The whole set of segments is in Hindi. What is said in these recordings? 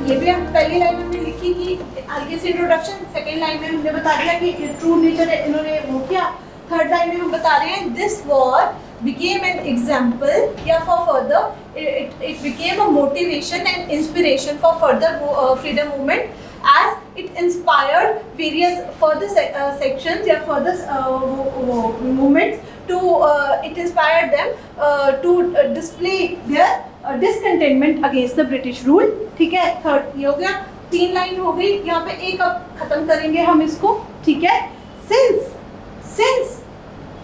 ये भी हम पहली लाइन में हमने लिखी कि आगे से इंट्रोडक्शन, सेकेंड लाइन में हमने बता दिया कि ट्रू नेचर इन्होंने वो किया, थर्ड लाइन में हम बता रहे हैं this war became an example for further it became a motivation and inspiration for further freedom movement as it inspired various further sections further movements to it inspired them to display their discontentment against the British rule. ठीक है, थर्ड ये हो गया, 3 लाइन हो गई, यहाँ पे एक अब खत्म करेंगे हम इसको. ठीक है, since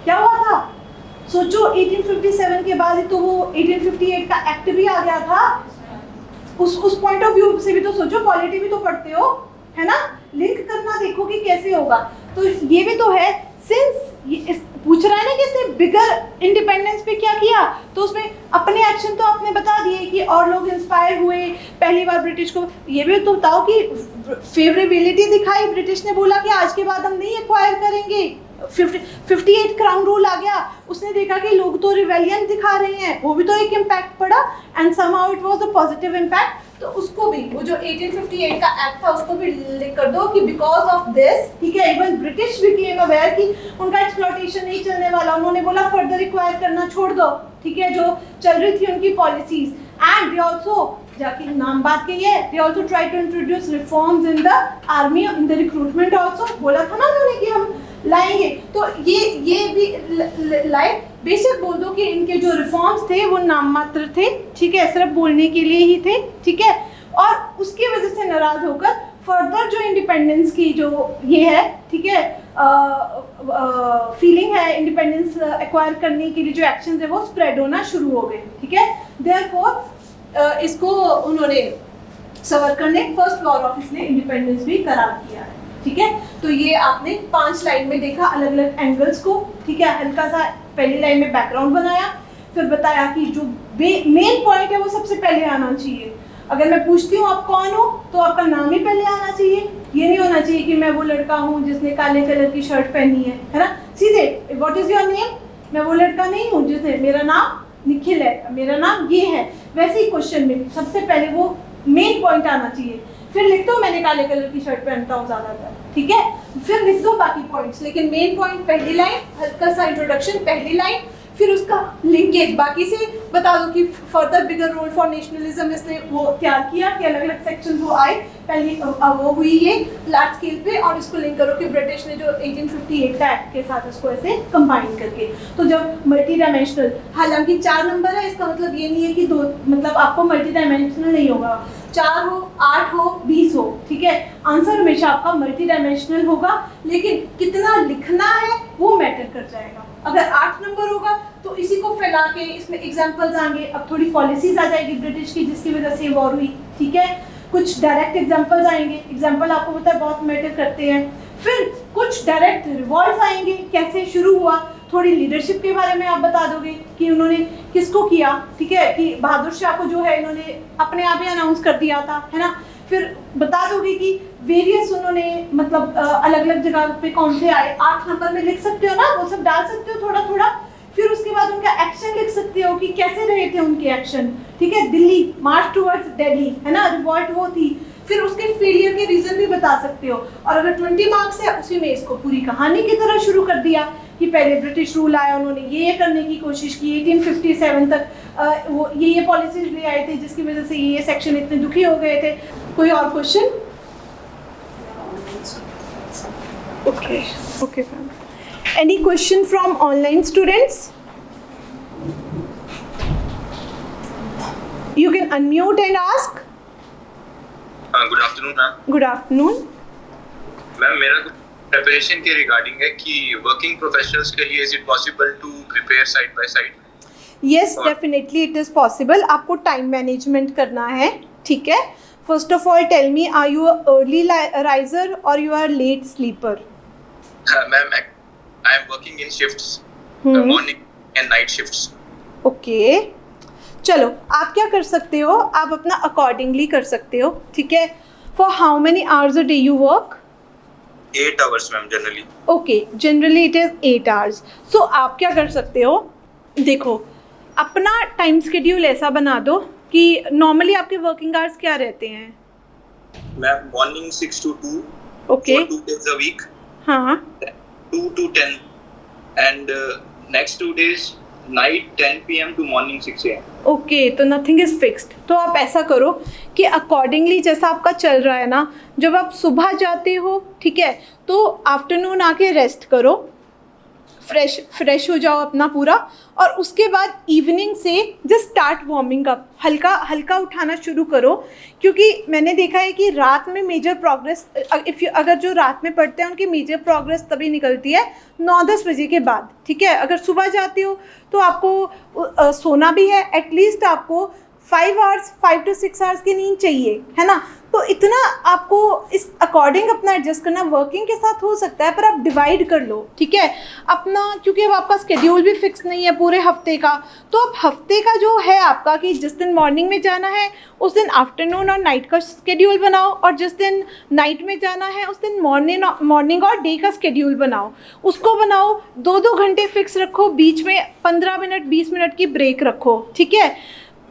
क्या हुआ था, सोचो 1857 के बाद ही तो वो 1858 का एक्ट भी आ गया था. उस पॉइंट ऑफ व्यू से भी तो सोचो, पॉलिटी भी तो पढ़ते हो है ना, लिंक करना देखो कि कैसे होगा. तो ये भी तो है, सिंस पूछ रहा है ना कि इसने बिगर इंडिपेंडेंस पे क्या किया, तो उसमें अपने एक्शन तो आपने बता दिए कि और लोग इंस्पायर हुए पहली बार ब्रिटिश को. ये भी तो बताओ कि फेवरेबिलिटी दिखाई, ब्रिटिश ने बोला कि आज के बाद हम नहीं एक्वायर करेंगे. 58 क्राउन रूल आ गया, उसने देखा कि लोग तो रिवेलियन दिखा रहे हैं, वो भी तो एक इम्पैक्ट पड़ा and somehow it was a positive impact. तो उसको भी, वो जो 1858 का एक्ट था उसको भी लिख कर दो कि बिकॉज ऑफ दिस, ठीक है, इवन ब्रिटिश बिकेम अवेयर कि उनका एक्सप्लॉयटेशन नहीं चलने वाला. उन्होंने बोला फर्दर रिक्वायर करना छोड़ दो, ठीक है, जो चल रही थी उनकी पॉलिसीज. एंड दे आल्सो, जाके नाम बात के ये, they also try to introduce reforms in the army, in the recruitment also. बोला था ना उन्होंने कि हम लाएंगे, तो ये भी लाए. बेशक बोल दो कि इनके जो रिफॉर्म्स थे वो नाम मात्र थे, ठीक है, सिर्फ बोलने के लिए ही थे. ठीक है, और उसकी वजह से नाराज होकर फर्दर जो इंडिपेंडेंस की जो ये है, ठीक है, फीलिंग है इंडिपेंडेंस एक्वायर करने के लिए जो एक्शंस है वो स्प्रेड होना शुरू हो गए. ठीक है, देयरफॉर इसको उन्होंने सावरकर ने फर्स्ट वॉर ऑफिस ने इंडिपेंडेंस भी करार किया है. ठीक है, तो ये आपने 5 लाइन में देखा अलग अलग एंगल्स को. ठीक है, हल्का सा पहली लाइन में बैकग्राउंड बनाया, फिर बताया कि जो मेन पॉइंट है वो सबसे पहले आना चाहिए. अगर मैं पूछती हूँ आप कौन हो, तो आपका नाम ही पहले आना चाहिए. ये नहीं होना चाहिए कि मैं वो लड़का हूँ जिसने काले कलर की शर्ट पहनी है ना. सीधे व्हाट इज योर नेम, मैं वो लड़का नहीं हूँ जिसने, मेरा नाम निखिल है, मेरा नाम ये है. वैसे ही क्वेश्चन में सबसे पहले वो मेन पॉइंट आना चाहिए. फिर लिख दो मैंने काले कलर की शर्ट पहनता हूँ ज़्यादातर. ठीक है, फिर लिख दो बाकी पॉइंट्स, लेकिन मेन पॉइंट पहली लाइन, हल्का सा इंट्रोडक्शन पहली लाइन, फिर उसका लिंकेज बाकी से बता दो कि further bigger role for nationalism इसने वो तैयार किया कि अलग अलग सेक्शन वो आए. पहली वो हुई ये लार्ज स्केल पे, और इसको लिंक करो कि ब्रिटिश ने जो 1858 का एक्ट के साथ उसको ऐसे कंबाइन करके. तो जब मल्टी डायमेंशनल, हालांकि 4 नंबर है, इसका मतलब ये नहीं है कि 2, मतलब आपको मल्टी डायमेंशनल नहीं होगा, 4 हो, 8 हो, 20 हो. ठीक है, आंसर हमेशा आपका मल्टी डायमेंशनल होगा, लेकिन कितना लिखना है वो मैटर कर जाएगा. अगर 8 नंबर होगा तो इसी को फैला के इसमें एग्जांपल्स आएंगे. अब थोड़ी पॉलिसीज आ जाएगी ब्रिटिश की जिसकी वजह से वॉर हुई. ठीक है, कुछ डायरेक्ट एग्जांपल्स आएंगे, एग्जांपल आपको पता है बहुत मैटर करते हैं. फिर कुछ डायरेक्ट रिवॉल्ट्स आएंगे, कैसे शुरू हुआ, थोड़ी लीडरशिप के बारे में आप बता दोगे कि उन्होंने किसको किया. ठीक है, कि बहादुर शाह को जो है इन्होंने अपने आप ही अनाउंस कर दिया था, है ना. फिर बता दोगे कि वेरियस उन्होंने मतलब अलग अलग जगह पे कौन से आए. 8 नंबर में लिख सकते हो ना, वो सब डाल सकते हो थोड़ा थोड़ा. फिर उसके बाद उनका एक्शन लिख सकते हो कि कैसे रहे थे उनके एक्शन. ठीक है, दिल्ली मार्च टुवर्ड्स दिल्ली, है ना, रिवॉल्ट वो थी. फिर उसके फेलियर के रीजन भी बता सकते हो. और अगर 20 मार्क्स है, उसी में इसको पूरी कहानी की तरह शुरू कर दिया कि पहले ब्रिटिश रूल आया, उन्होंने ये करने की कोशिश की, 1857 तक वो ये पॉलिसीज ले आए थे जिसकी वजह से ये सेक्शन इतने दुखी हो गए थे. कोई और question? Okay okay ma'am. Any question from online students? You can unmute and ask. Good afternoon, ma'am. Good afternoon. Ma'am, मेरा कुछ प्रिपरेशन के रिगार्डिंग है कि वर्किंग प्रोफेशनल्स के लिए is it possible to prepare side by side? Yes, definitely it is possible. आपको टाइम मैनेजमेंट करना है. ठीक है, first of all tell me, are you a early riser और you are late sleeper? Ma'am, I am working in shifts, morning and night shifts. Okay. चलो, आप क्या कर सकते हो, आप अपना अकॉर्डिंगली कर सकते हो. ठीक है, for how many hours a day you work? 8 hours, ma'am, generally. Okay, generally it is 8 hours. सो आप क्या कर सकते हो, देखो अपना टाइम स्केड्यूल ऐसा बना दो कि नॉर्मली आपके वर्किंग आवर्स क्या रहते हैं? Ma'am morning 6 to 2 okay, for 2 days a week, हाँ 2 to 10, and next 2 days night 10 p.m. to morning 6 a.m. Okay. तो नथिंग इज़ फिक्स्ड। तो आप ऐसा करो कि अकॉर्डिंगली जैसा आपका चल रहा है ना, जब आप सुबह जाते हो, ठीक है, तो आफ्टरनून आके रेस्ट करो, फ्रेश हो जाओ अपना पूरा, और उसके बाद इवनिंग से जस्ट स्टार्ट वार्मिंग अप, हल्का हल्का उठाना शुरू करो। क्योंकि मैंने देखा है कि रात में मेजर प्रोग्रेस, अगर जो रात में पढ़ते हैं उनकी मेजर प्रोग्रेस तभी निकलती है 9-10 बजे के बाद, ठीक है। अगर सुबह जाती हो तो आपको सोना भी है, एटलीस्ट आपको 5 to 6 आवर्स की नींद चाहिए, है ना। तो इतना आपको इस अकॉर्डिंग अपना एडजस्ट करना वर्किंग के साथ हो सकता है, पर आप डिवाइड कर लो, ठीक है अपना, क्योंकि अब आपका स्केड्यूल भी फिक्स नहीं है पूरे हफ्ते का। तो अब हफ्ते का जो है आपका, कि जिस दिन मॉर्निंग में जाना है उस दिन आफ्टरनून और नाइट का स्केड्यूल बनाओ, और जिस दिन नाइट में जाना है उस दिन मॉर्निंग और डे का स्केड्यूल बनाओ, उसको बनाओ। 2-2 घंटे फिक्स रखो, बीच में 15 मिनट 20 मिनट की ब्रेक रखो, ठीक है।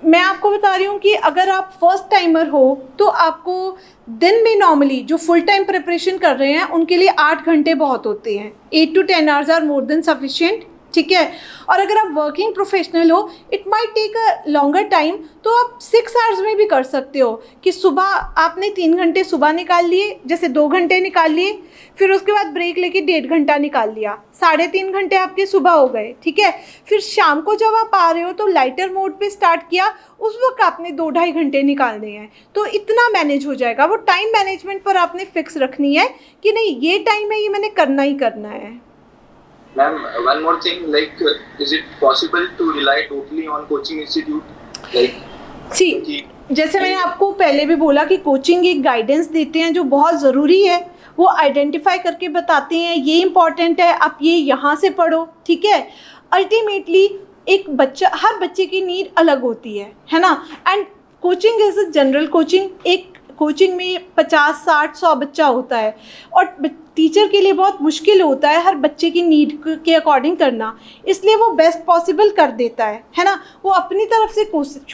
मैं आपको बता रही हूँ कि अगर आप फर्स्ट टाइमर हो तो आपको दिन में नॉर्मली जो फुल टाइम प्रिपरेशन कर रहे हैं उनके लिए 8 घंटे बहुत होते हैं। 8 to 10 hours are more than sufficient, ठीक है। और अगर आप वर्किंग प्रोफेशनल हो, it might take a longer time, तो आप 6 आवर्स में भी कर सकते हो, कि सुबह आपने 3 घंटे सुबह निकाल लिए, जैसे 2 घंटे निकाल लिए, फिर उसके बाद ब्रेक लेके 1.5 घंटा निकाल लिया, 3.5 घंटे आपके सुबह हो गए, ठीक है। फिर शाम को जब आप आ रहे हो तो लाइटर मोड पे स्टार्ट किया, उस वक्त आपने 2-2.5 घंटे निकालने हैं, तो इतना मैनेज हो जाएगा। वो टाइम मैनेजमेंट पर आपने फिक्स रखनी है कि नहीं ये टाइम है, ये मैंने करना ही करना है। Ma'am, one more thing, like, is it possible to rely totally on coaching institute? Like, जैसे मैंने आपको पहले भी बोला कि कोचिंग एक गाइडेंस देते हैं जो बहुत ज़रूरी है, वो आइडेंटिफाई करके बताते हैं ये इम्पॉर्टेंट है, आप ये यहाँ से पढ़ो, ठीक है। अल्टीमेटली एक बच्चा, हर बच्चे की नीड अलग होती है ना। And coaching is a general coaching, एक कोचिंग में 50, 60, 100 बच्चा होता है, और टीचर के लिए बहुत मुश्किल होता है हर बच्चे की नीड के अकॉर्डिंग करना, इसलिए वो बेस्ट पॉसिबल कर देता है ना। वो अपनी तरफ से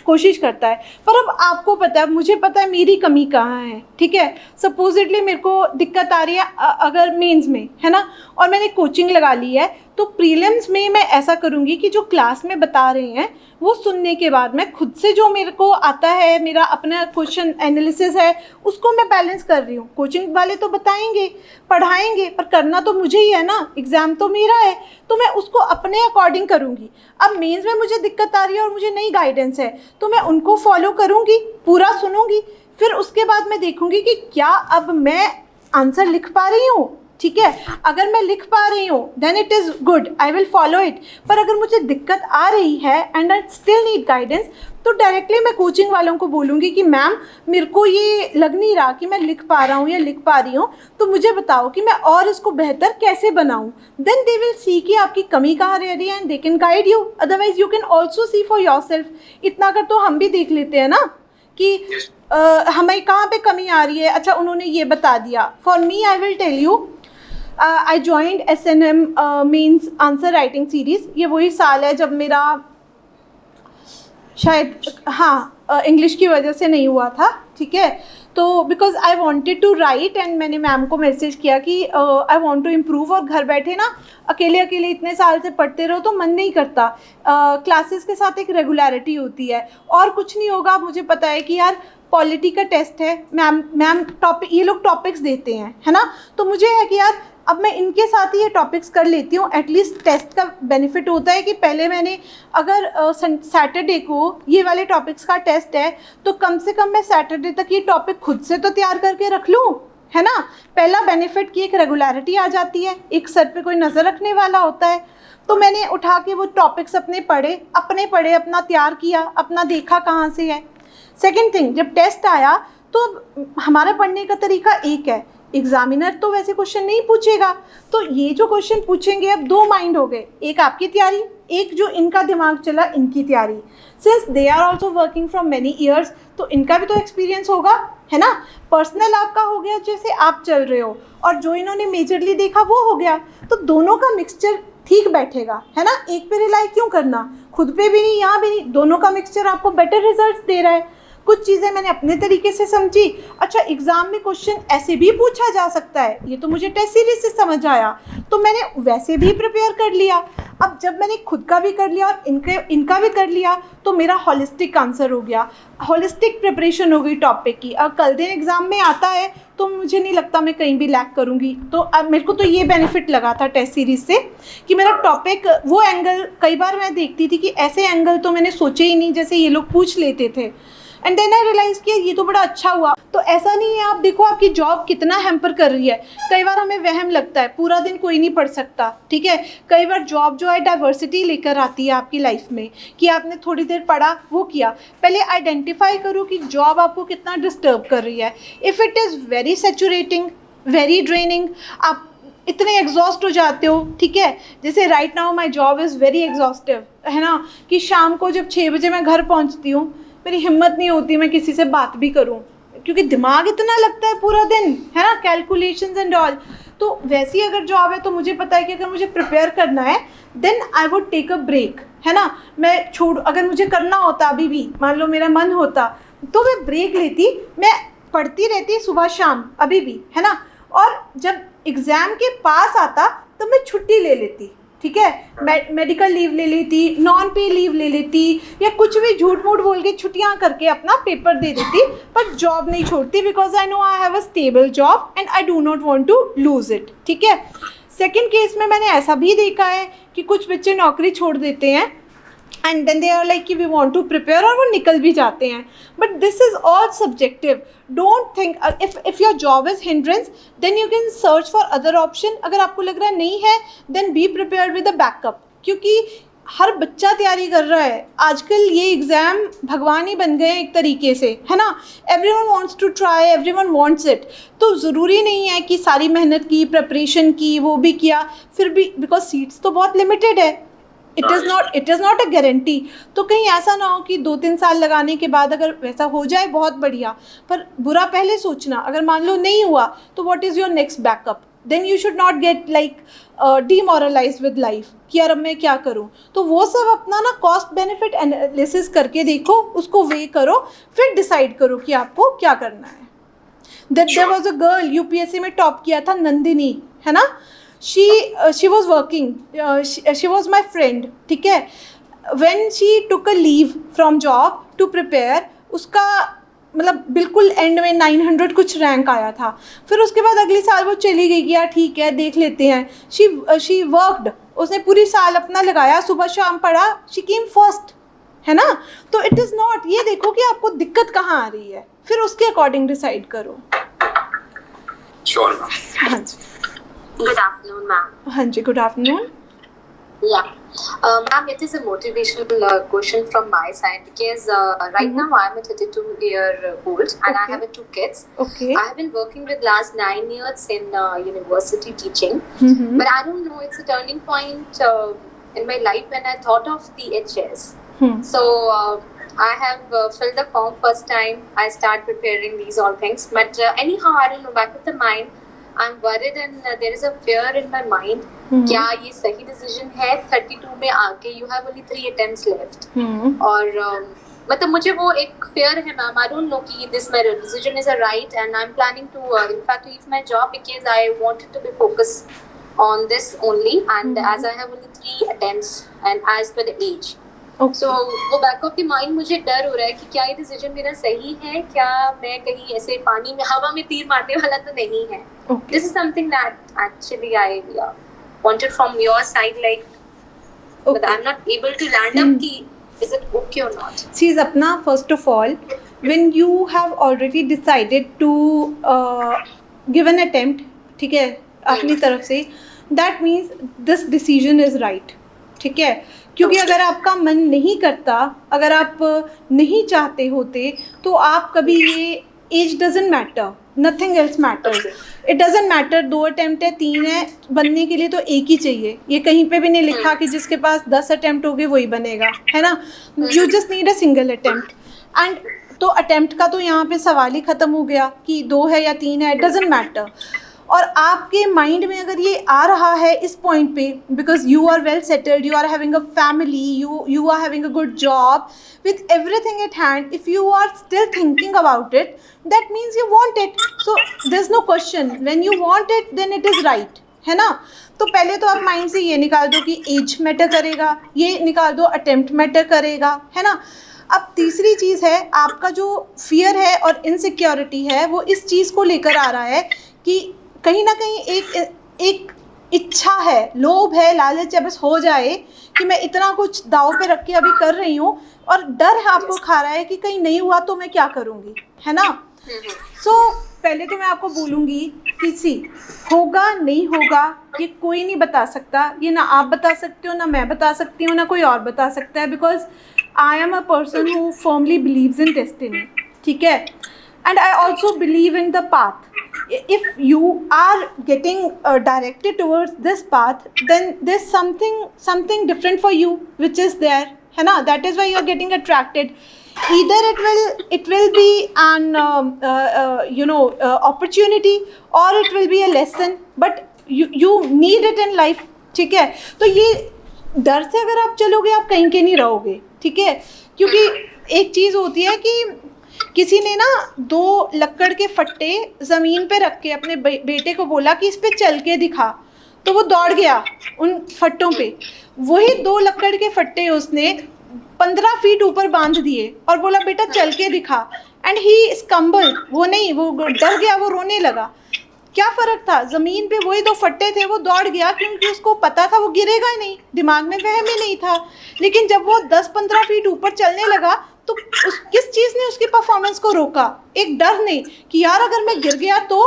कोशिश करता है। पर अब आपको पता है, मुझे पता है मेरी कमी कहाँ है, ठीक है। सपोजिटली मेरे को दिक्कत आ रही है अगर मेंस में, है ना, और मैंने कोचिंग लगा ली है, तो प्रीलिम्स में मैं ऐसा करूँगी कि जो क्लास में बता रहे हैं वो सुनने के बाद मैं खुद से जो मेरे को आता है, मेरा अपना क्वेश्चन एनालिसिस है, उसको मैं बैलेंस कर रही हूँ। कोचिंग वाले तो बताएंगे, पढ़ाएंगे, पर करना तो मुझे ही है ना, एग्ज़ाम तो मेरा है, तो मैं उसको अपने अकॉर्डिंग करूँगी। अब मेंस में मुझे दिक्कत आ रही है और मुझे नई गाइडेंस है, तो मैं उनको फॉलो करूँगी, पूरा सुनूँगी, फिर उसके बाद मैं देखूँगी कि क्या अब मैं आंसर लिख पा रही हूँ, ठीक है। अगर मैं लिख पा रही हूँ then it is good, I will follow it. पर अगर मुझे दिक्कत आ रही है and I still need guidance, तो डायरेक्टली मैं कोचिंग वालों को बोलूँगी कि मैम मेरे को ये लग नहीं रहा कि मैं लिख पा रहा हूँ या लिख पा रही हूँ, तो मुझे बताओ कि मैं और इसको बेहतर कैसे बनाऊँ। देन दे विल सी कि आपकी कमी कहाँ रह रही है and they can guide you. Otherwise you can also see for your self. इतना कर तो हम भी देख लेते हैं ना कि हमें कहाँ पे कमी आ रही है। अच्छा उन्होंने ये बता दिया। For me I will tell you, I joined SNM means answer writing series. ये वही साल है जब मेरा शायद इंग्लिश की वजह से नहीं हुआ था, ठीक है। तो because I wanted to write and मैंने मैम को मैसेज किया कि आई वॉन्ट टू इम्प्रूव। और घर बैठे ना अकेले अकेले इतने साल से पढ़ते रहो तो मन नहीं करता। क्लासेस के साथ एक रेगुलरिटी होती है और कुछ नहीं होगा। मुझे पता है कि यार पॉलिटी का टेस्ट है, मैम ये लोग टॉपिक्स देते हैं, है ना। तो मुझे है कि यार अब मैं इनके साथ ही ये टॉपिक्स कर लेती हूँ। एटलीस्ट टेस्ट का बेनिफिट होता है कि पहले मैंने अगर सैटरडे को ये वाले टॉपिक्स का टेस्ट है तो कम से कम मैं सैटरडे तक ये टॉपिक खुद से तो तैयार करके रख लूँ, है ना। पहला बेनिफिट की एक रेगुलरिटी आ जाती है, एक सर पे कोई नज़र रखने वाला होता है। तो मैंने उठा के वो टॉपिक्स अपने पढ़े, अपना तैयार किया, अपना देखा कहाँ से है। सेकेंड थिंग, जब टेस्ट आया तो हमारा पढ़ने का तरीका एक है। एग्जामिनर तो वैसे क्वेश्चन नहीं पूछेगा, तो ये जो क्वेश्चन पूछेंगे अब दो माइंड हो गए, एक आपकी तैयारी, एक जो इनका दिमाग चला इनकी तैयारी। Since they are also working from many years, तो इनका भी तो एक्सपीरियंस होगा, है ना। पर्सनल आपका हो गया जैसे आप चल रहे हो, और जो इन्होंने मेजरली देखा वो हो गया। तो दोनों का मिक्सचर ठीक बैठेगा, है ना। एक पे रिलाई क्यों करना, खुद पे भी नहीं यहाँ भी नहीं, दोनों का मिक्सचर आपको बेटर रिजल्ट्स दे रहा है। कुछ चीज़ें मैंने अपने तरीके से समझी। अच्छा, एग्ज़ाम में क्वेश्चन ऐसे भी पूछा जा सकता है, ये तो मुझे टेस्ट सीरीज से समझ आया, तो मैंने वैसे भी प्रिपेयर कर लिया। अब जब मैंने खुद का भी कर लिया और इनका भी कर लिया, तो मेरा होलिस्टिक आंसर हो गया, होलिस्टिक प्रिपरेशन हो गई टॉपिक की। अब कल दिन एग्ज़ाम में आता है तो मुझे नहीं लगता मैं कहीं भी लैक करूँगी। तो अब मेरे को तो ये बेनिफिट लगा था टेस्ट सीरीज़ से कि मेरा टॉपिक वो एंगल, कई बार मैं देखती थी कि ऐसे एंगल तो मैंने सोचे ही नहीं जैसे ये लोग पूछ लेते थे, एंड देन आई रियलाइज़ किया ये तो बड़ा अच्छा हुआ। तो ऐसा नहीं है, आप देखो आपकी जॉब कितना हैम्पर कर रही है। कई बार हमें वहम लगता है पूरा दिन कोई नहीं पढ़ सकता, ठीक है, कई बार जॉब जो है डाइवर्सिटी लेकर आती है आपकी लाइफ में कि आपने थोड़ी देर पढ़ा, वो किया। पहले आइडेंटिफाई करो कि जॉब आपको कितना डिस्टर्ब कर रही है। If it is very saturating, very draining, आप इतने एग्जॉस्ट हो जाते हो, ठीक है, जैसे right now my job is very exhaustive, है ना, कि शाम को जब 6 बजे मैं घर पहुंचती हूँ, मेरी हिम्मत नहीं होती मैं किसी से बात भी करूं, क्योंकि दिमाग इतना लगता है पूरा दिन, है ना, कैलकुलेशंस एंड ऑल। तो वैसी अगर जॉब है तो मुझे पता है कि अगर मुझे प्रिपेयर करना है then I would take a break, है ना, मैं अगर मुझे करना होता अभी भी, मान लो मेरा मन होता, तो मैं ब्रेक लेती, मैं पढ़ती रहती सुबह शाम अभी भी, है ना, और जब एग्ज़ाम के पास आता तो मैं छुट्टी ले लेती, ठीक है, मेडिकल लीव ले लेती, नॉन पे लीव ले लेती, या कुछ भी झूठ मूठ बोल के छुट्टियां करके अपना पेपर दे देती, पर जॉब नहीं छोड़ती, because I know I have a stable job and I do not want to lose it, ठीक है। सेकंड केस में मैंने ऐसा भी देखा है कि कुछ बच्चे नौकरी छोड़ देते हैं and then they are like कि वी वांट टू प्रिपेयर, और वो निकल भी जाते हैं, but this is all subjective. Don't think if your job is hindrance then you can search for other option. अगर आपको लग रहा है नहीं है then be prepare with a backup, क्योंकि हर बच्चा तैयारी कर रहा है आजकल। ये एग्ज़ाम भगवान ही बन गए एक तरीके से, है ना, everyone wants to try, everyone wants it. तो ज़रूरी नहीं है कि सारी मेहनत की, प्रिपरेशन की, वो भी किया, फिर भी बिकॉज सीट्स तो बहुत लिमिटेड है, it is not a guarantee. तो कहीं ऐसा ना हो कि 2-3 साल लगाने के बाद अगर वैसा हो जाए बहुत बढ़िया, पर बुरा पहले सोचना, अगर मान लो नहीं हुआ तो what is your next backup, then you should not get like demoralise with life कि यार अब मैं क्या करूं। तो वो सब अपना ना कॉस्ट बेनिफिट एनालिसिस करके देखो, उसको वे करो, फिर डिसाइड करो कि आपको क्या करना है। There was a girl UPSC में टॉप किया था, नंदिनी, है ना, she was working, she was my friend, ठीक है, when she took a leave from job to prepare, उसका मतलब बिल्कुल एंड में 900 कुछ रैंक आया था, फिर उसके बाद अगले साल वो चली गई कि यार ठीक है देख लेते हैं। she worked, उसने पूरी साल अपना लगाया, सुबह शाम पढ़ा, she came first, है ना। तो इट इज़ नॉट, ये देखो कि आपको दिक्कत कहाँ आ रही है, फिर उसके अकॉर्डिंग डिसाइड करो। Sure. हाँ जी, Good afternoon, ma'am. हाँ जी, good afternoon. Yeah. Ma'am, it is a motivational question from my side because right now I am a 32-year-old and I Okay. have 2 kids. Okay. I have been working with last 9 years in university teaching, Mm-hmm. but I don't know, it's a turning point in my life when I thought of the HS. So I have filled the form first time. I start preparing these all things, but anyhow I don't know, back of the mind I'm worried and there is a fear in my mind. क्या ये सही डिसीजन है 32 में आके, you have only 3 attempts left. और मतलब मुझे वो एक fear है मैम, I don't know कि this my decision is a right and I'm planning to in fact leave my job because I wanted to be focused on this only and as I have only 3 attempts and as per the age. Okay. So वो बैक ऑफ द माइंड मुझे डर हो रहा है कि क्या ये डिसीजन मेरा सही है, क्या मैं कहीं ऐसे पानी में हवा में तीर मारने वाला तो नहीं है। Okay. This is something that actually I wanted from your side, like Okay. but I'm not able to land up ki is it okay or not. See, Sapna, first of all, when you have already decided to give an attempt, ठीक है, अपनी तरफ से, that means this decision is right, ठीक है, क्योंकि अगर आपका मन नहीं करता, अगर आप नहीं चाहते होते, तो आप कभी ये age doesn't matter, nothing else matters, it doesn't matter 2 attempt है 3 है, बनने के लिए तो एक ही चाहिए। ये कहीं पे भी नहीं लिखा कि जिसके पास 10 अटैम्प्ट हो गए वही बनेगा, है ना, you just need a single attempt. And तो अटैम्प्ट का तो यहाँ पे सवाल ही ख़त्म हो गया कि 2 है या 3 है, इट डजेंट मैटर। और आपके माइंड में अगर ये आ रहा है इस पॉइंट पे, because you are well settled, you are having a family, you are having a good job with everything at hand, if you are still thinking about it, that means you want it. So there's no question, when you want it then it is right, है ना. तो पहले तो आप माइंड से ये निकाल दो कि एज मैटर करेगा, ये निकाल दो अटेम्प्ट मैटर करेगा, है ना. अब तीसरी चीज़ है, आपका जो फियर है और इनसिक्योरिटी है वो इस चीज़ को लेकर आ रहा है कि कहीं ना कहीं एक इच्छा है, लोभ है, लालच है, बस हो जाए कि मैं इतना कुछ दाव पे रख के अभी कर रही हूँ, और डर है आपको खा रहा है कि कहीं नहीं हुआ तो मैं क्या करूँगी, है ना. सो पहले तो मैं आपको बोलूँगी कि सी होगा नहीं होगा ये कोई नहीं बता सकता, ये ना आप बता सकते हो, ना मैं बता सकती हूँ, ना कोई और बता सकता है, because I am a person who firmly believes in destiny, ठीक है. And I also believe in the path. If you are getting directed towards this path, then there's something different for you which is there, है ना. That is why you are getting attracted. Either it will be an opportunity, or it will be a lesson, but you need it in life, ठीक है. तो ये डर से अगर आप चलोगे आप कहीं के नहीं रहोगे, ठीक है. क्योंकि एक चीज़ होती है कि किसी ने ना 2 लक्कड़ के फट्टे ज़मीन पे रख के अपने बेटे को बोला कि इस पे चल के दिखा, तो वो दौड़ गया उन फट्टों पे. वही 2 लक्कड़ के फट्टे उसने 15 फीट ऊपर बांध दिए और बोला बेटा चल के दिखा, एंड ही स्कम्बल्ड, वो डर गया, वो रोने लगा. क्या फ़र्क था, ज़मीन पे वही 2 फट्टे थे, वो दौड़ गया क्योंकि उसको पता था वो गिरेगा ही नहीं, दिमाग में वहम ही नहीं था. लेकिन जब वो 10-15 फीट ऊपर चलने लगा तो किस चीज़ ने उसकी परफॉर्मेंस को रोका? एक डर ने कि यार अगर मैं गिर गया तो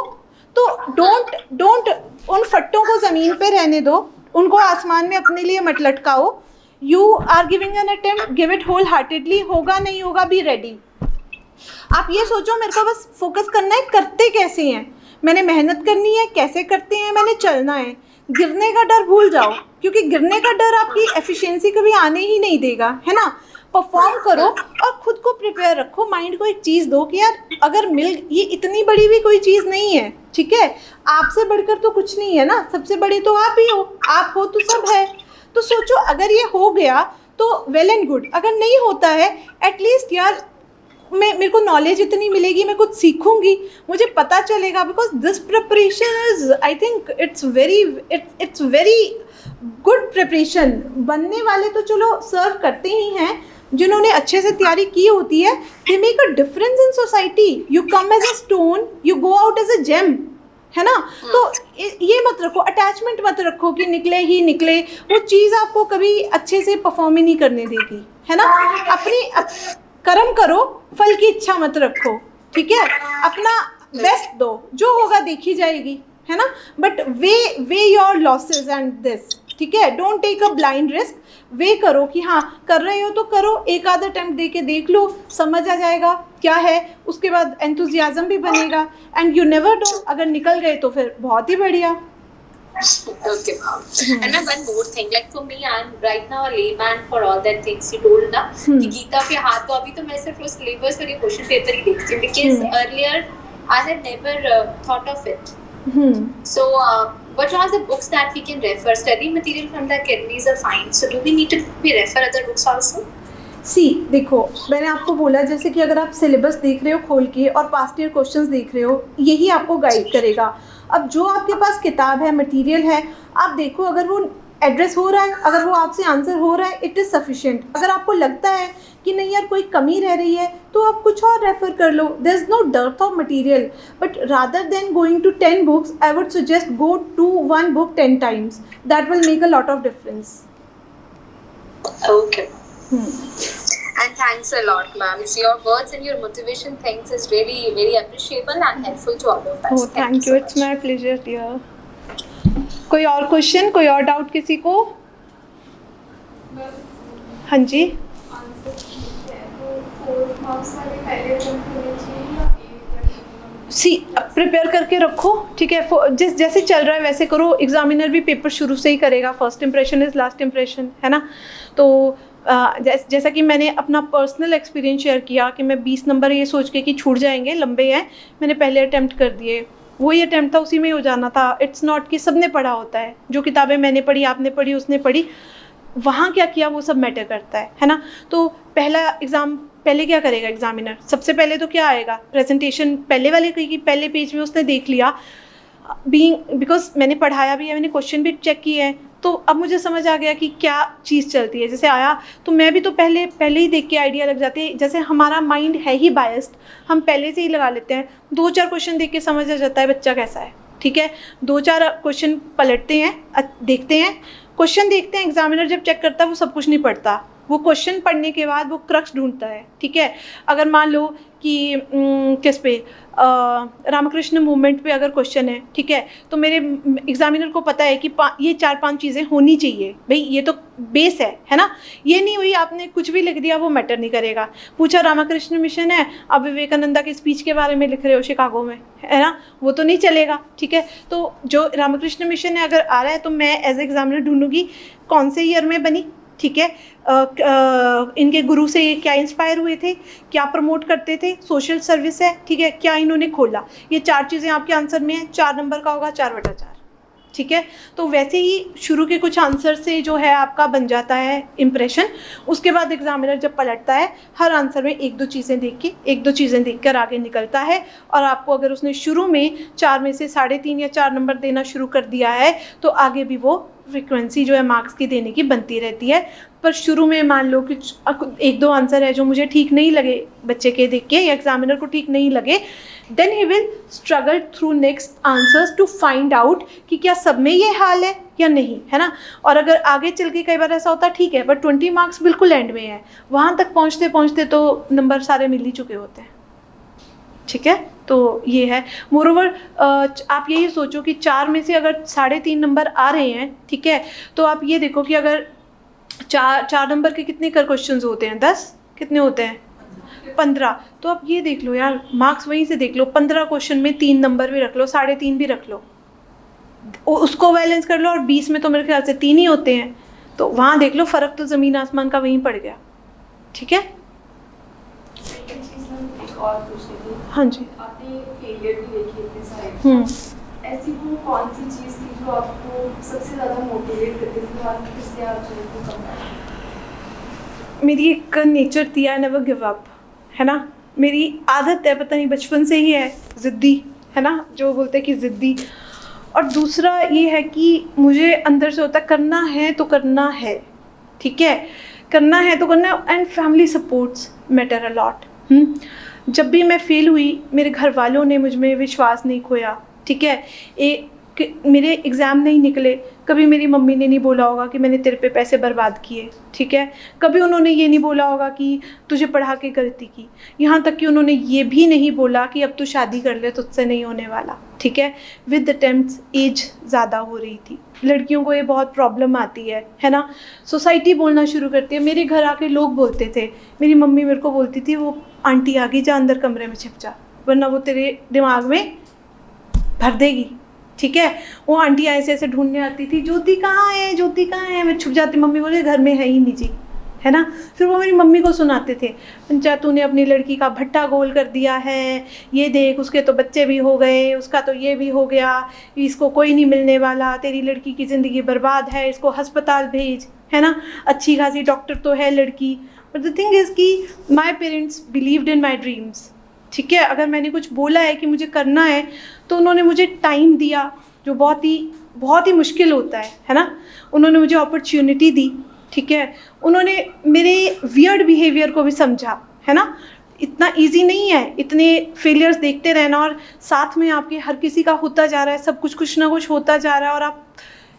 डोंट उन फट्टों को ज़मीन पे रहने दो, उनको आसमान में अपने लिए मत लटकाओ. You are giving an attempt, give it whole heartedly. होगा नहीं होगा, बी रेडी. आप ये सोचो मेरे को बस फोकस करना है करते कैसे हैं, मैंने मेहनत करनी है, कैसे करते हैं, मैंने चलना है. गिरने का डर भूल जाओ, क्योंकि गिरने का डर आपकी एफिशिएंसी कभी आने ही नहीं देगा, है ना. परफॉर्म करो और खुद को प्रिपेयर रखो, माइंड को एक चीज़ दो कि यार अगर ये इतनी बड़ी भी कोई चीज़ नहीं है, ठीक है. आपसे बढ़कर तो कुछ नहीं है ना, सबसे बड़ी तो आप ही हो, आप हो तो सब है. तो सोचो अगर ये हो गया तो वेल एंड गुड, अगर नहीं होता है एटलीस्ट यार मेरे को नॉलेज इतनी मिलेगी, मैं कुछ सीखूंगी, मुझे पता चलेगा. Because this preparation is, I think it's very good preparation. बनने वाले तो चलो सर्व करते ही हैं, जिन्होंने अच्छे से तैयारी की होती है, they make a difference in society. You come as a stone, you go out as a gem, है ना. तो ये मत रखो, अटैचमेंट मत रखो कि निकले ही निकले, वो चीज़ आपको कभी अच्छे से परफॉर्म ही नहीं करने देगी, है ना. अपनी कर्म करो, फल की इच्छा मत रखो, ठीक है. अपना बेस्ट दो, जो होगा देखी जाएगी, है ना. But weigh your losses and this, ठीक है. Don't take a blind risk. Weigh करो कि हाँ कर रहे हो तो करो, एक आधा अटेम्प्ट दे के देख लो, समझ आ जाएगा क्या है, उसके बाद एंथुजियाज्म भी बनेगा. एंड यू नेवर नो, अगर निकल गए तो फिर बहुत ही बढ़िया. Okay, ma'am. And then one more thing, like for me, I'm right now a layman for all that things you told ना कि गीता पे हाथ तो अभी तो मैं सिर्फ उस सिलेबस और ये क्वेश्चन पेपर ही देखती हूँ, because earlier I had never thought of it. So what are the books that we can refer? Study material from the academies are fine. So do we need to refer other books also? देखो मैंने आपको बोला जैसे कि अगर आप सिलेबस देख रहे हो खोल के और पास्ट ईयर क्वेश्चंस देख रहे हो, यही आपको गाइड करेगा. अब जो आपके पास किताब है, मटेरियल है, आप देखो अगर वो एड्रेस हो रहा है, अगर वो आपसे आंसर हो रहा है, इट इज़ सफिशिएंट. अगर आपको लगता है कि नहीं यार कोई कमी रह रही है तो आप कुछ और रेफ़र कर लो. There is no dearth of material, but rather than going to 10 books I would suggest go to 1 book 10 times. That will make a lot of difference. Okay. And thanks a lot, ma'am. So your words and your motivation things is really very appreciable and helpful to all of us. Oh, thank you. It's my pleasure, dear. कोई और क्वेश्चन, कोई और डाउट किसी को? हाँ जी. प्रिपेयर करके रखो, ठीक है. जैसे चल रहा है वैसे करो. एग्जामिनर भी पेपर शुरू से ही करेगा. First impression is last impression, है ना. तो जैसा कि मैंने अपना पर्सनल एक्सपीरियंस शेयर किया कि मैं 20 नंबर ये सोच के कि छूट जाएंगे, लंबे हैं, मैंने पहले अटैम्प्ट कर दिए. वही अटैम्प्ट था, उसी में हो जाना था। इट्स नॉट कि सबने पढ़ा होता है, जो किताबें मैंने पढ़ी, आपने पढ़ी, उसने पढ़ी, वहाँ क्या किया वो सब मैटर करता है ना। तो पहला एग्ज़ाम पहले क्या करेगा एग्जामिनर, सबसे पहले तो क्या आएगा, प्रेजेंटेशन पहले वाले की पहले पेज में उसने देख लिया, बिकॉज मैंने पढ़ाया भी है, मैंने क्वेश्चन भी चेक किए हैं, तो अब मुझे समझ आ गया कि क्या चीज़ चलती है। जैसे आया तो मैं भी तो पहले ही देख के आइडिया लग जाती है, जैसे हमारा माइंड है ही बायस्ड, हम पहले से ही लगा लेते हैं, 2-4 क्वेश्चन देख के समझ आ जाता है बच्चा कैसा है, ठीक है। 2-4 क्वेश्चन पलटते हैं, देखते हैं, क्वेश्चन देखते हैं, एग्जामिनर जब चेक करता है वो सब कुछ नहीं पढ़ता, वो क्वेश्चन पढ़ने के बाद वो क्रक्स ढूंढता है, ठीक है। अगर मान लो कि किस पे रामकृष्ण मूवमेंट पे अगर क्वेश्चन है, ठीक है, तो मेरे एग्जामिनर को पता है कि ये 4-5 चीज़ें होनी चाहिए, भाई ये तो बेस है ना। ये नहीं हुई, आपने कुछ भी लिख दिया, वो मैटर नहीं करेगा। पूछा रामकृष्ण मिशन है, आप विवेकानंदा की स्पीच के बारे में लिख रहे हो शिकागो में, है ना, वो तो नहीं चलेगा, ठीक है। तो जो रामकृष्ण मिशन है अगर आ रहा है तो मैं एज एग्जामिनर ढूंढूंगी कौन से ईयर में बनी, ठीक है, इनके गुरु से ये क्या इंस्पायर हुए थे, क्या प्रमोट करते थे, सोशल सर्विस है, ठीक है, क्या इन्होंने खोला, ये 4 चीज़ें आपके आंसर में हैं, 4 नंबर का होगा, 4/4, ठीक है। तो वैसे ही शुरू के कुछ आंसर से जो है आपका बन जाता है इम्प्रेशन। उसके बाद एग्जामिनर जब पलटता है, हर आंसर में 1-2 चीज़ें देख कर आगे निकलता है, और आपको अगर उसने शुरू में 4 में से 3.5 या 4 नंबर देना शुरू कर दिया है तो आगे भी वो फ्रिक्वेंसी जो है मार्क्स की देने की बनती रहती है। पर शुरू में मान लो कि 1-2 आंसर है जो मुझे ठीक नहीं लगे बच्चे के देख के, या एग्जामिनर को ठीक नहीं लगे, then he will struggle through next answers to find out कि क्या सब में ये हाल है या नहीं, है ना। और अगर आगे चल के कई बार ऐसा होता है, ठीक है, बट 20 मार्क्स बिल्कुल एंड में है, वहाँ तक पहुँचते पहुँचते तो नंबर सारे मिल ही चुके होते हैं, ठीक है। तो ये है। मोरोवर आप यही सोचो कि 4 में से अगर 3.5 नंबर आ रहे हैं, ठीक है, तो आप ये देखो कि अगर 4 नंबर के कितने कर क्वेश्चंस होते हैं, 10 कितने होते हैं, 15। तो आप ये देख लो यार, मार्क्स वहीं से देख लो, 15 क्वेश्चन में 3 नंबर भी रख लो, 3.5 भी रख लो, उसको बैलेंस कर लो, और 20 में तो मेरे ख्याल से 3 ही होते हैं, तो वहाँ देख लो, फ़र्क तो ज़मीन आसमान का वहीं पड़ गया, ठीक है। और पूछने की, हाँ जी, आपने फेलियर भी देखी इतने सारे, ऐसी वो कौन सी चीज़ थी जो आपको सबसे ज़्यादा मोटिवेट करती थी, और फिर से आप जो है मेरी एक नेचर थी, आई नेवर गिव अप, है ना। मेरी आदत है, पता नहीं बचपन से ही है, ज़िद्दी, है ना, जो बोलते हैं कि ज़िद्दी। और दूसरा ये है कि मुझे अंदर से होता करना है तो करना है, ठीक है, करना है तो करना है, and family supports matter a lot. जब भी मैं फेल हुई, मेरे घर वालों ने मुझ में विश्वास नहीं खोया, ठीक है। मेरे एग्ज़ाम नहीं निकले, कभी मेरी मम्मी ने नहीं बोला होगा कि मैंने तेरे पे पैसे बर्बाद किए, ठीक है। कभी उन्होंने ये नहीं बोला होगा कि तुझे पढ़ा के गलती की, यहाँ तक कि उन्होंने ये भी नहीं बोला कि अब तू शादी कर ले, तुझसे नहीं होने वाला, ठीक है। विद अटेम्प्ट्स एज ज़्यादा हो रही थी, लड़कियों को ये बहुत प्रॉब्लम आती है ना। सोसाइटी बोलना शुरू करती है, मेरे घर आके लोग बोलते थे, मेरी मम्मी मेरे को बोलती थी, वो आंटी आ गई, जा अंदर कमरे में छिप जा, वरना वो तेरे दिमाग में भर देगी, ठीक है। वो आंटी ऐसे ढूंढने आती थी, ज्योति कहाँ है, ज्योति कहाँ है, मैं छुप जाती, मम्मी बोले घर में है ही नहीं जी, है ना। फिर वो मेरी मम्मी को सुनाते थे, पंचा तूने अपनी लड़की का भट्टा गोल कर दिया है, ये देख उसके तो बच्चे भी हो गए, उसका तो ये भी हो गया, इसको कोई नहीं मिलने वाला, तेरी लड़की की ज़िंदगी बर्बाद है, इसको अस्पताल भेज, है ना, अच्छी खासी डॉक्टर तो है लड़की। बट द थिंग इज़ कि my parents believed in my dreams, ठीक है। अगर मैंने कुछ बोला है कि मुझे करना है तो उन्होंने मुझे टाइम दिया, जो बहुत ही मुश्किल होता है ना। उन्होंने मुझे अपॉर्चुनिटी दी, ठीक है। उन्होंने मेरे वियर्ड बिहेवियर को भी समझा, है ना। इतना इजी नहीं है इतने फेलियर्स देखते रहना, और साथ में आपके हर किसी का होता जा रहा है, सब कुछ ना कुछ होता जा रहा है, और आप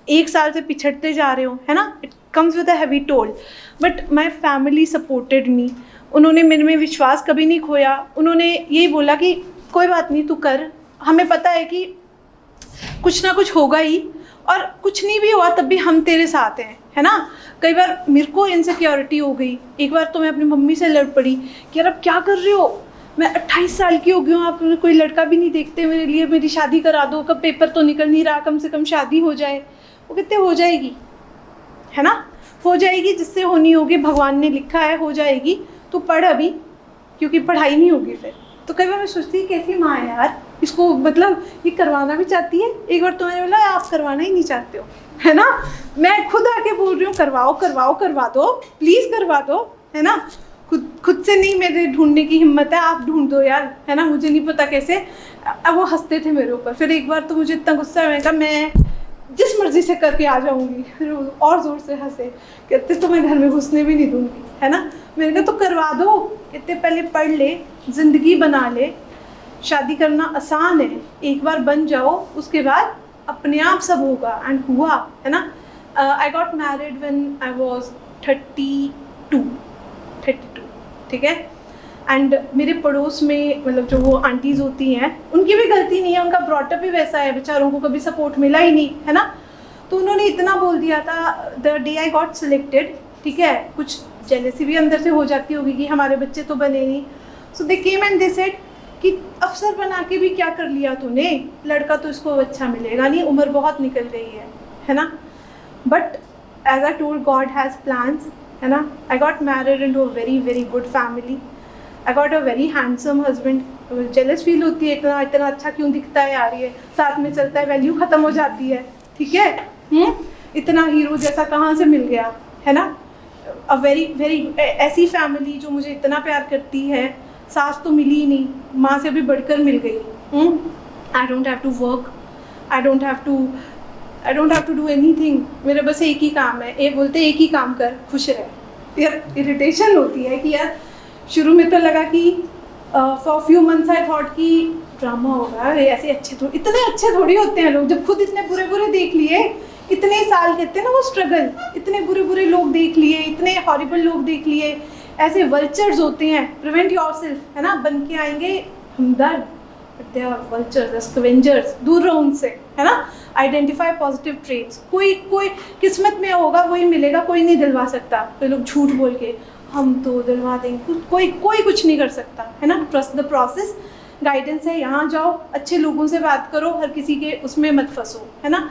1 साल से पिछड़ते जा रहे हो, है ना। It comes with a heavy toll, but my family supported me. उन्होंने मेरे में विश्वास कभी नहीं खोया, उन्होंने यही बोला कि कोई बात नहीं, तू कर, हमें पता है कि कुछ ना कुछ होगा ही, और कुछ नहीं भी हुआ तब भी हम तेरे साथ हैं, है ना। कई बार मेरे को इनसिक्योरिटी हो गई, एक बार तो मैं अपनी मम्मी से लड़ पड़ी कि यार अब क्या कर रहे हो, मैं 28 साल की हो गई हूँ, आप कोई लड़का भी नहीं देखते मेरे लिए, मेरी शादी करा दो, कब पेपर तो निकल नहीं रहा, कम से कम शादी हो जाए। वो कहते हो जाएगी, है ना, हो जाएगी, जिससे होनी होगी, भगवान ने लिखा है हो जाएगी, तो पढ़ अभी, क्योंकि पढ़ाई नहीं होगी फिर। तो कई बार मैं सोचती कैसी माँ है यार, इसको मतलब ये करवाना भी चाहती है। एक बार तो मैंने बोला आप करवाना ही नहीं चाहते हो, है ना, मैं खुद आके बोल रही हूँ करवा दो प्लीज़ करवा दो, है ना, खुद से नहीं मेरे ढूंढने की हिम्मत है, आप ढूंढ दो यार, है ना, मुझे नहीं पता कैसे। अब वो हंसते थे मेरे ऊपर। फिर एक बार तो मुझे इतना गुस्सा आया, मैंने कहा मैं जिस मर्जी से करके आ जाऊंगी। फिर वो और ज़ोर से हंसे, कहते तो मैं घर में घुसने भी नहीं दूंगी, है ना। मैंने कहा तो करवा दो, कहते पहले पढ़ ले, ज़िंदगी बना ले, शादी करना आसान है, एक बार बन जाओ उसके बाद अपने आप सब होगा। एंड हुआ, है ना। I got married when I was 32, ठीक है। एंड मेरे पड़ोस में मतलब जो वो आंटीज़ होती हैं उनकी भी गलती नहीं है, उनका ब्रॉटअप भी वैसा है, बेचारों को कभी सपोर्ट मिला ही नहीं, है ना। तो उन्होंने इतना बोल दिया था the day I got selected, ठीक है, कुछ जेलसी भी अंदर से हो जाती होगी कि हमारे बच्चे तो बने नहीं। सो दे केम एंड दे सेड कि अफसर बना के भी क्या कर लिया तूने, लड़का तो इसको अच्छा मिलेगा नहीं, उम्र बहुत निकल गई है ना। But as I told God has plans, है ना। I got married into a very very good family, I got a very handsome husband. Jealous feel होती है, इतना अच्छा क्यों दिखता है यार, ये साथ में चलता है, वैल्यू ख़त्म हो जाती है, ठीक है। इतना हीरो जैसा कहाँ से मिल गया, है ना। अ वेरी वेरी ऐसी फैमिली जो मुझे इतना प्यार करती है, सास तो मिली ही नहीं, माँ से भी बढ़कर मिल गई। I don't have to work, I don't have to do anything, मेरा बस एक ही काम है, ये बोलते एक ही काम कर, खुश रह। यार इरिटेशन होती है कि यार शुरू में तो लगा कि for few months I thought कि ड्रामा होगा, ऐसे इतने अच्छे थोड़ी होते हैं लोग, जब खुद इतने बुरे देख लिए, इतने साल कहते हैं ना वो स्ट्रगल, इतने बुरे लोग देख लिए, इतने हॉरिबल लोग देख लिए, ऐसे वल्चर्स होते हैं, प्रिवेंट योरसेल्फ, है ना, बन के आएंगे हमदर्द, दे आर वल्चर्स, स्कवेंजर्स, दूर रहो उनसे, है ना। आइडेंटिफाई पॉजिटिव ट्रेट्स, कोई किस्मत में होगा वही मिलेगा, कोई नहीं दिलवा सकता। कोई लोग झूठ बोल के हम तो दिलवा देंगे, कोई कुछ नहीं कर सकता, है ना। ट्रस्ट द प्रोसेस, गाइडेंस है, यहाँ जाओ, अच्छे लोगों से बात करो, हर किसी के उसमें मत फंसो, है ना।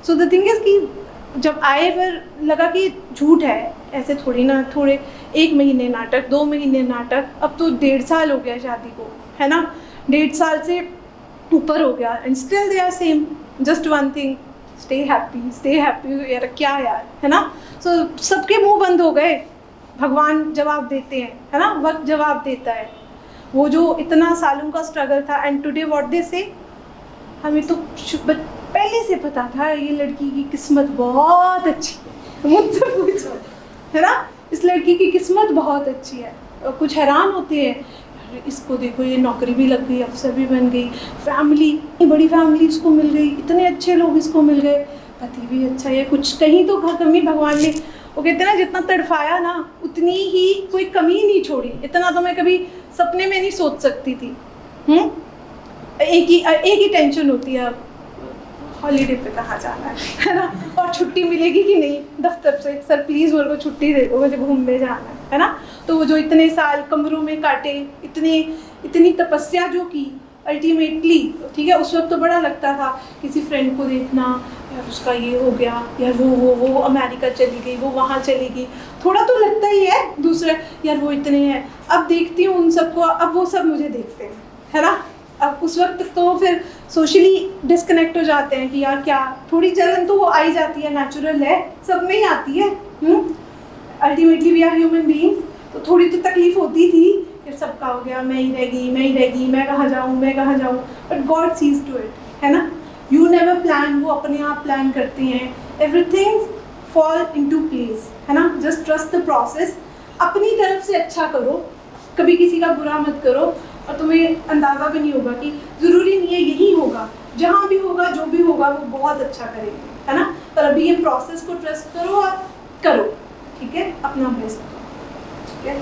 सो द थिंग इज़ कि जब आए फिर लगा कि झूठ है, ऐसे थोड़ी ना, थोड़े 1 महीने नाटक, 2 महीने नाटक, अब तो 1.5 साल हो गया शादी को, है ना, 1.5 साल से ऊपर हो गया, and still they are same, just one thing, stay happy यार, क्या यार, है ना। सो सबके मुंह बंद हो गए, भगवान जवाब देते हैं, है ना, वक्त जवाब देता है। वो जो इतना सालों का स्ट्रगल था, एंड टुडे व्हाट दे से, हमें तो पहले से पता था ये लड़की की किस्मत बहुत अच्छी है, मुझसे पूछो, है ना, इस लड़की की किस्मत बहुत अच्छी है। कुछ हैरान होते हैं, इसको देखो ये नौकरी भी लग गई, अफसर भी बन गई, फैमिली, बड़ी फैमिली इसको मिल गई, इतने अच्छे लोग इसको मिल गए, पति भी अच्छा है, कुछ कहीं तो कमी भगवान ने, वो कहते हैं ना जितना तड़फाया ना उतनी ही कोई कमी नहीं छोड़ी, इतना तो मैं कभी सपने में नहीं सोच सकती थी। एक ही टेंशन होती है, अब हॉलीडे पे कहाँ जाना है ना, और छुट्टी मिलेगी कि नहीं दफ्तर से, सर प्लीज़ मेरे को छुट्टी दे दो, मुझे घूमने जाना है ना। तो वो जो इतने साल कमरों में काटे, इतनी तपस्या जो की अल्टीमेटली, ठीक है, उस वक्त तो बड़ा लगता था, किसी फ्रेंड को देखना, यार उसका ये हो गया, यार वो अमेरिका चली गई, वो वहाँ चली गई, थोड़ा तो लगता ही है, दूसरा यार वो इतने हैं। अब देखती हूँ उन सबको, अब वो सब मुझे देखते हैं, है ना। अब उस वक्त तो फिर सोशली डिस्कनेक्ट हो जाते हैं कि यार क्या, थोड़ी जलन तो वो आई जाती है, नेचुरल है, सब में ही आती है, ultimately we are human beings. तो थोड़ी तो तकलीफ होती थी, फिर सबका हो गया, मैं ही रह गई, मैं कहाँ जाऊँ, but God sees to it, है ना। यू नेवर प्लान, वो अपने आप प्लान करते हैं, एवरीथिंग फॉल इनटू प्लेस, है ना। जस्ट ट्रस्ट द प्रोसेस, अपनी तरफ से अच्छा करो, कभी किसी का बुरा मत करो, और तुम्हें अंदाज़ा भी नहीं होगा कि ज़रूरी नहीं है यही होगा, जहाँ भी होगा, जो भी होगा वो बहुत अच्छा करेंगे, है ना। पर अभी ये प्रोसेस को ट्रस्ट करो और करो, ठीक है, अपना बेस्ट करो, ठीक है।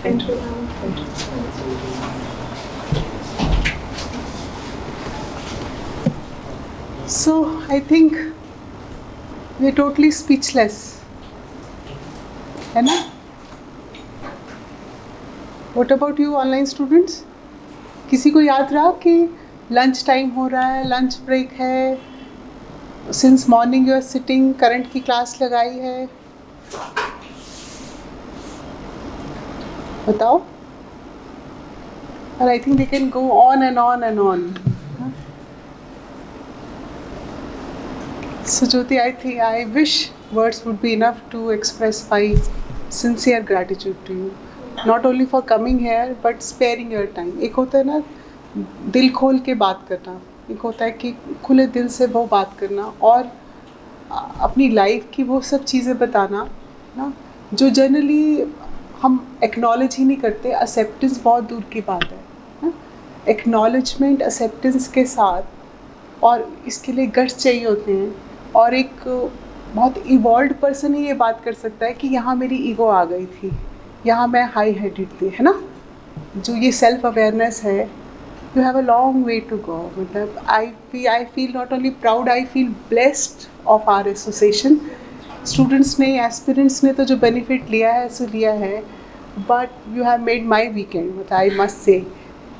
Thank you. So I think we're totally speechless, है ना? What about you online students? किसी को याद रहा कि लंच टाइम हो रहा है, लंच ब्रेक है, since morning you are sitting, current की क्लास लगाई है, बताओ. और I think they can go on and on and on. So Jyoti, I wish words would be enough to express my sincere gratitude to you, not only for coming here but sparing your time. एक होता है ना दिल खोल के बात करना, एक होता है कि खुले दिल से वो बात करना और अपनी लाइफ की वो सब चीज़ें बताना ना जो जनरली हम एक्नॉलेज ही नहीं करते. एक्सेप्टेंस बहुत दूर की बात है. एक्नॉलेजमेंट एक्सेप्टेंस के साथ, और इसके लिए गट्स चाहिए होते हैं. और एक बहुत इवॉल्व्ड पर्सन ही ये बात कर सकता है कि यहाँ मेरी ईगो आ गई थी, यहाँ मैं हाई हेडेड थी, है ना. जो ये सेल्फ अवेयरनेस है, you have a long way to go. मतलब I feel not only proud, I feel blessed of our association. Students ने, एस्पिरेंट्स ने तो जो बेनिफिट लिया है सो लिया है, but you have made my weekend, मतलब आई मस्ट से.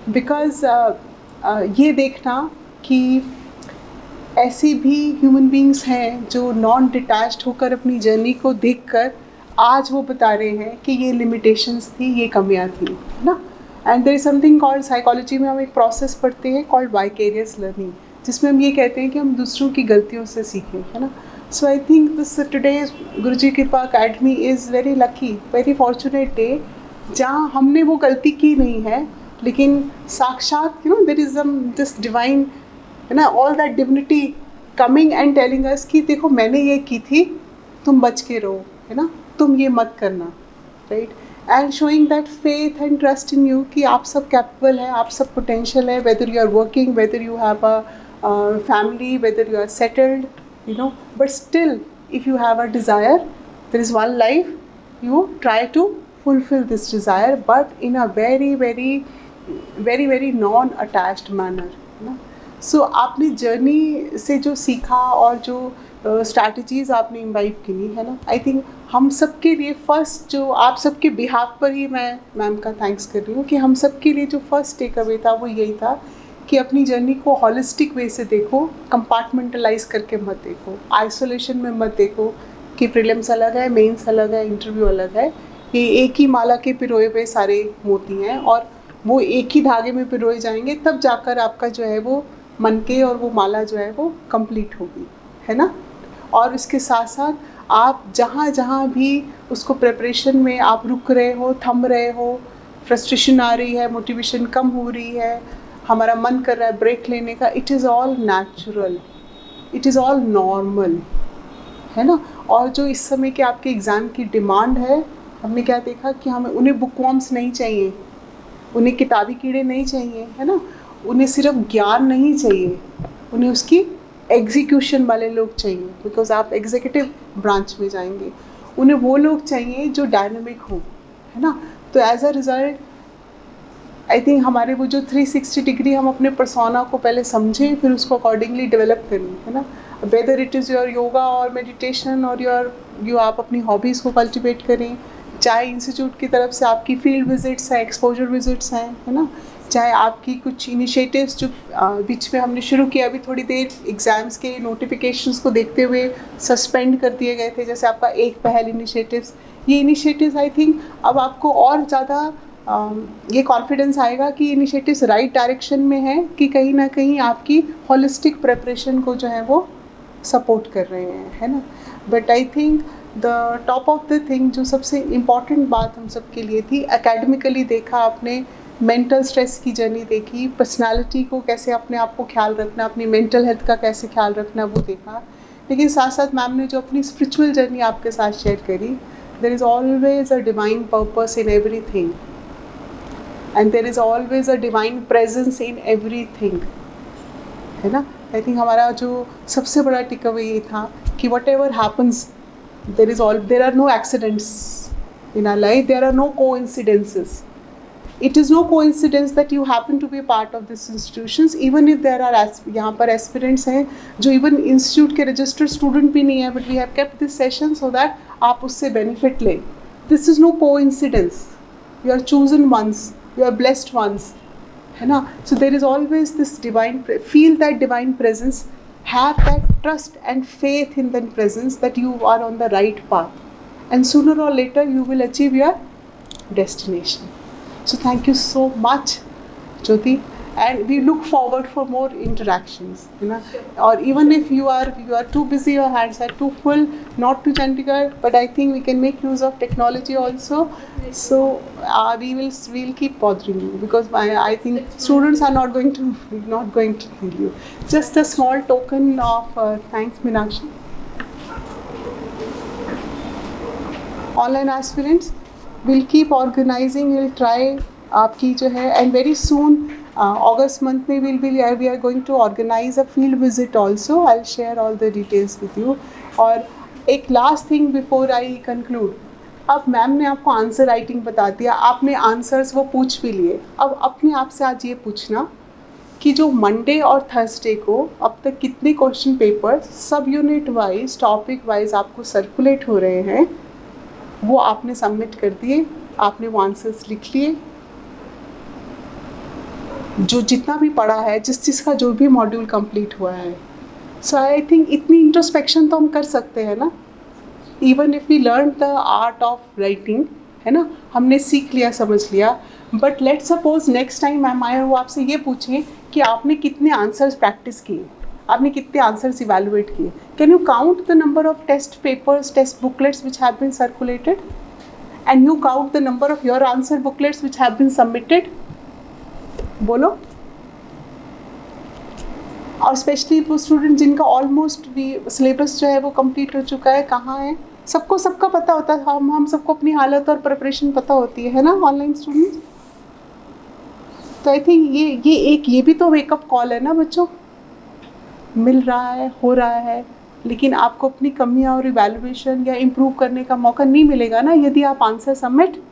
बिकॉज ये देखना कि ऐसी भी ह्यूमन बींग्स हैं जो नॉन डिटैच्ड होकर अपनी जर्नी को देखकर आज वो बता रहे हैं कि ये लिमिटेशंस थी, ये कमियां थी, है ना. And there is something called, psychology में हम एक प्रोसेस पढ़ते हैं कॉल्ड वाइकेरियस लर्निंग, जिसमें हम ये कहते हैं कि हम दूसरों की गलतियों से सीखें, है ना. So I think this today's Guruji Kripa academy is very lucky, very fortunate day, जहाँ हमने वो गलती की नहीं है, लेकिन साक्षात you know there is this divine, है ना, all that divinity coming and telling us कि देखो मैंने ये की थी, तुम बच के रहो, है ना, तुम ये मत करना, right. And showing that faith and trust in you कि आप सब कैपेबल हैं, आप सब पोटेंशियल है, whether you are working, whether you have a family, whether you are settled, you know, but still if you have a desire, there is one life, you try to fulfill this desire, but in a very very very very non-attached manner, you know. सो आपने जर्नी से जो सीखा और जो स्ट्रैटेजीज़ आपने इम्बाइब की, है ना, आई थिंक हम सब के लिए फर्स्ट, जो आप सबके बिहाफ पर ही मैं मैम का थैंक्स कर रही हूँ कि हम सब के लिए जो फर्स्ट टेक अवे था वो यही था कि अपनी जर्नी को हॉलिस्टिक वे से देखो, कंपार्टमेंटलाइज करके मत देखो, आइसोलेशन में मत देखो कि प्रीलिम्स अलग है, मेंस अलग है, इंटरव्यू अलग है. ये एक ही माला के पिरोए हुए सारे मोती हैं और वो एक ही धागे में पिरोए जाएंगे, तब जाकर आपका जो है वो मन के और वो माला जो है वो कंप्लीट होगी, है ना. और इसके साथ साथ आप जहाँ जहाँ भी उसको प्रिपरेशन में आप रुक रहे हो, थम रहे हो, फ्रस्ट्रेशन आ रही है, मोटिवेशन कम हो रही है, हमारा मन कर रहा है ब्रेक लेने का, it is all natural, it is all normal, है ना. और जो इस समय के आपके एग्ज़ाम की डिमांड है, हमने क्या देखा कि हमें उन्हें बुकवॉर्म्स नहीं चाहिए, उन्हें किताबी कीड़े नहीं चाहिए, है ना. उन्हें सिर्फ ज्ञान नहीं चाहिए, उन्हें उसकी एग्जीक्यूशन वाले लोग चाहिए, बिकॉज आप एग्जीक्यूटिव ब्रांच में जाएंगे. उन्हें वो लोग चाहिए जो डायनामिक हो, है ना. तो as a result I think हमारे वो जो 360 डिग्री हम अपने पर्सोना को पहले समझें, फिर उसको अकॉर्डिंगली डेवलप करें, है ना. Whether it is your yoga और मेडिटेशन और आप अपनी हॉबीज़ को कल्टिवेट करें, चाहे इंस्टीट्यूट की तरफ से आपकी फील्ड विजिट्स हैं, एक्सपोजर विजिट्स हैं, है ना, चाहे आपकी कुछ इनिशिएटिव्स जो बीच में हमने शुरू किया, अभी थोड़ी देर एग्ज़ाम्स के नोटिफिकेशंस को देखते हुए सस्पेंड कर दिए गए थे, जैसे आपका एक पहल इनिशिएटिव्स. ये इनिशिएटिव्स आई थिंक अब आपको और ज़्यादा ये कॉन्फिडेंस आएगा कि इनिशिएटिव्स राइट डायरेक्शन में हैं, कि कहीं ना कहीं आपकी होलिस्टिक प्रिपरेशन को जो है वो सपोर्ट कर रहे हैं, है ना. But I think the top of the thing, जो सबसे इम्पॉर्टेंट बात हम सब के लिए थी, एकेडमिकली देखा आपने, मेंटल स्ट्रेस की जर्नी देखी, पर्सनालिटी को कैसे अपने आप को ख्याल रखना, अपनी मेंटल हेल्थ का कैसे ख्याल रखना वो देखा. लेकिन साथ साथ मैम ने जो अपनी स्पिरिचुअल जर्नी आपके साथ शेयर करी, there is always a divine purpose in everything and there is always a divine presence in everything, है ना. आई थिंक हमारा जो सबसे बड़ा टेक अवे ये था कि whatever happens, there are no accidents in our life, there are no coincidences. It is no coincidence that you happen to be a part of these institutions, even if there are यहाँ पर aspirants हैं जो even institute के registered student भी नहीं है, but we have kept this session so that आप उससे benefit लें. This is no coincidence. You are chosen ones, you are blessed ones, है ना. So there is always this divine, feel that divine presence have that trust and faith in the presence that you are on the right path, and sooner or later you will achieve your destination. So thank you so much, Jyoti, and we look forward for more interactions, you know. Or even if you are too busy, your hands are too full not to Chandigarh, but I think we can make use of technology also. So we'll keep bothering you, because I think students are not going to kill you. Just a small token of thanks, Meenakshi. Online aspirants, we'll keep organizing, we'll try आपकी जो है, and very soon August month में we are going to organize a field visit also. I'll share all the details with you. और एक last thing before I conclude, अब मैम ने आपको आंसर राइटिंग बता दिया, आपने आंसर्स वो पूछ भी लिए. अब अपने आप से आज ये पूछना कि जो मंडे और थर्सडे को अब तक कितने क्वेश्चन पेपर्स सब यूनिट वाइज, टॉपिक वाइज आपको सर्कुलेट हो रहे हैं, वो आपने सबमिट कर दिए, आपने वो आंसर्स लिख लिए. जो जितना भी पढ़ा है, जिस चीज़ का जो भी मॉड्यूल कंप्लीट हुआ है. सो आई थिंक इतनी इंट्रोस्पेक्शन तो हम कर सकते हैं ना, even if we learn the art of writing, है ना, हमने सीख लिया, समझ लिया. But let suppose next time ma'am आए वो आपसे ये पूछें कि आपने कितने आंसर्स प्रैक्टिस किए, आपने कितने आंसर्स इवैल्यूएट किए. Can you count the number of test papers, test booklets which have been circulated, and you count the number of your answer booklets which have been submitted. बोलो. और स्पेशली वो स्टूडेंट जिनका ऑलमोस्ट भी सिलेबस जो है वो कंप्लीट हो चुका है, कहाँ है, सबको सबका पता होता है. हम सबको अपनी हालत और प्रिपरेशन पता होती है ना, ऑनलाइन स्टूडेंट्स. तो आई थिंक ये भी तो वेकअप कॉल है ना बच्चों. मिल रहा है, हो रहा है, लेकिन आपको अपनी कमियां और इवैल्यूएशन या इम्प्रूव करने का मौका नहीं मिलेगा ना यदि आप आंसर सबमिट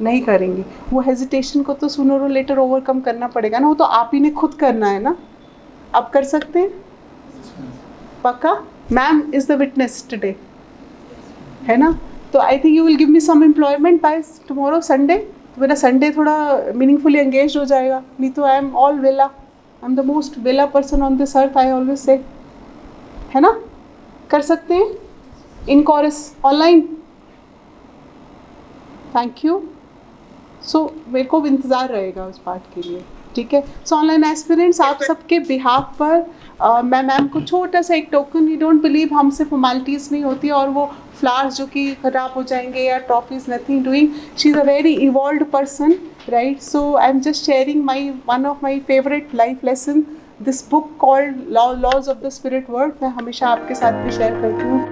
नहीं करेंगे. वो हेजिटेशन को तो सूनर और लेटर ओवरकम करना पड़ेगा ना, वो तो आप ही ने खुद करना है ना. अब कर सकते हैं पक्का. Ma'am is the witness today, है ना. तो I think you will give me some employment by tomorrow Sunday. तो मेरा संडे थोड़ा मीनिंगफुली एंगेज हो जाएगा, नहीं तो आई एम ऑल वेला. आई एम द मोस्ट वेला person on this earth, I always say, है ना. कर सकते हैं in courses online. Thank you. So मेरे को भी इंतज़ार रहेगा उस पार्ट के लिए, ठीक है. सो ऑनलाइन एस्पिरेंट्स, आप सबके बिहाफ पर मैं मैम को छोटा सा एक टोकन, यू डोंट बिलीव हमसे फॉर्मेलिटीज़ नहीं होती, और वो फ्लावर्स जो कि ख़राब हो जाएंगे या trophies, nothing doing. She is a very evolved person, right. So I am just sharing one of my favourite life lesson, this book called laws of the spirit world. मैं हमेशा आपके साथ भी शेयर करती हूँ.